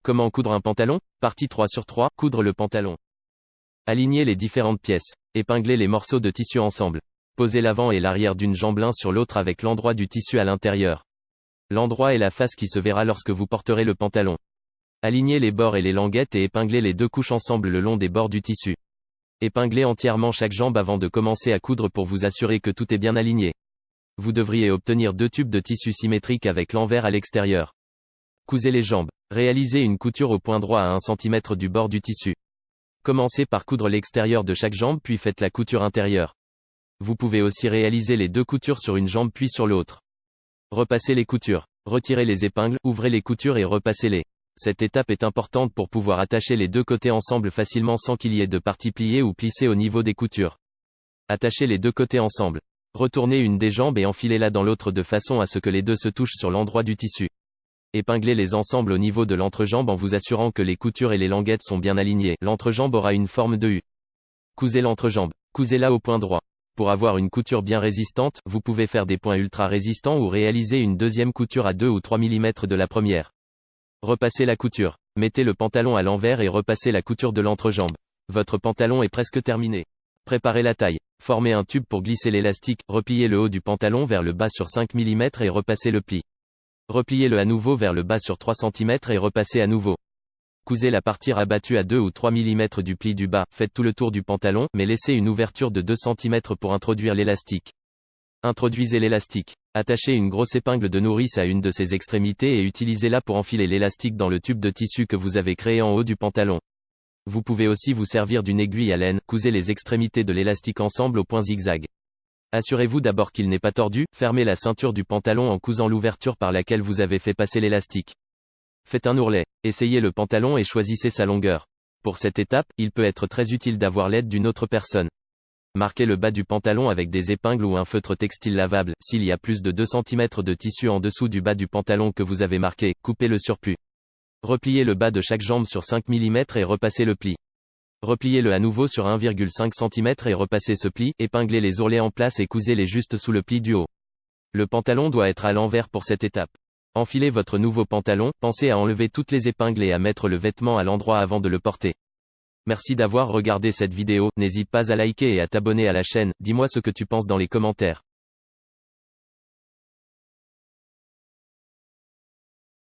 Comment coudre un pantalon? Partie 3 sur 3, coudre le pantalon. Alignez les différentes pièces. Épinglez les morceaux de tissu ensemble. Posez l'avant et l'arrière d'une jambe l'un sur l'autre avec l'endroit du tissu à l'intérieur. L'endroit et la face qui se verra lorsque vous porterez le pantalon. Alignez les bords et les languettes et épinglez les deux couches ensemble le long des bords du tissu. Épinglez entièrement chaque jambe avant de commencer à coudre pour vous assurer que tout est bien aligné. Vous devriez obtenir 2 tubes de tissu symétriques avec l'envers à l'extérieur. Cousez les jambes. Réalisez une couture au point droit à 1 cm du bord du tissu. Commencez par coudre l'extérieur de chaque jambe puis faites la couture intérieure. Vous pouvez aussi réaliser les 2 coutures sur une jambe puis sur l'autre. Repassez les coutures. Retirez les épingles, ouvrez les coutures et repassez-les. Cette étape est importante pour pouvoir attacher les 2 côtés ensemble facilement sans qu'il y ait de parties pliées ou plissées au niveau des coutures. Attachez les 2 côtés ensemble. Retournez une des jambes et enfilez-la dans l'autre de façon à ce que les deux se touchent sur l'endroit du tissu. Épinglez les ensembles au niveau de l'entrejambe en vous assurant que les coutures et les languettes sont bien alignées. L'entrejambe aura une forme de U. Cousez l'entrejambe. Cousez-la au point droit. Pour avoir une couture bien résistante, vous pouvez faire des points ultra résistants ou réaliser une deuxième couture à 2 ou 3 mm de la première. Repassez la couture. Mettez le pantalon à l'envers et repassez la couture de l'entrejambe. Votre pantalon est presque terminé. Préparez la taille. Formez un tube pour glisser l'élastique, repliez le haut du pantalon vers le bas sur 5 mm et repassez le pli. Repliez-le à nouveau vers le bas sur 3 cm et repassez à nouveau. Cousez la partie rabattue à 2 ou 3 mm du pli du bas, faites tout le tour du pantalon, mais laissez une ouverture de 2 cm pour introduire l'élastique. Introduisez l'élastique. Attachez une grosse épingle de nourrice à une de ses extrémités et utilisez-la pour enfiler l'élastique dans le tube de tissu que vous avez créé en haut du pantalon. Vous pouvez aussi vous servir d'une aiguille à laine, cousez les extrémités de l'élastique ensemble au point zigzag. Assurez-vous d'abord qu'il n'est pas tordu, fermez la ceinture du pantalon en cousant l'ouverture par laquelle vous avez fait passer l'élastique. Faites un ourlet. Essayez le pantalon et choisissez sa longueur. Pour cette étape, il peut être très utile d'avoir l'aide d'une autre personne. Marquez le bas du pantalon avec des épingles ou un feutre textile lavable. S'il y a plus de 2 cm de tissu en dessous du bas du pantalon que vous avez marqué, coupez le surplus. Repliez le bas de chaque jambe sur 5 mm et repassez le pli. Repliez-le à nouveau sur 1,5 cm et repassez ce pli, épinglez les ourlets en place et cousez-les juste sous le pli du haut. Le pantalon doit être à l'envers pour cette étape. Enfilez votre nouveau pantalon, pensez à enlever toutes les épingles et à mettre le vêtement à l'endroit avant de le porter. Merci d'avoir regardé cette vidéo, n'hésite pas à liker et à t'abonner à la chaîne, dis-moi ce que tu penses dans les commentaires.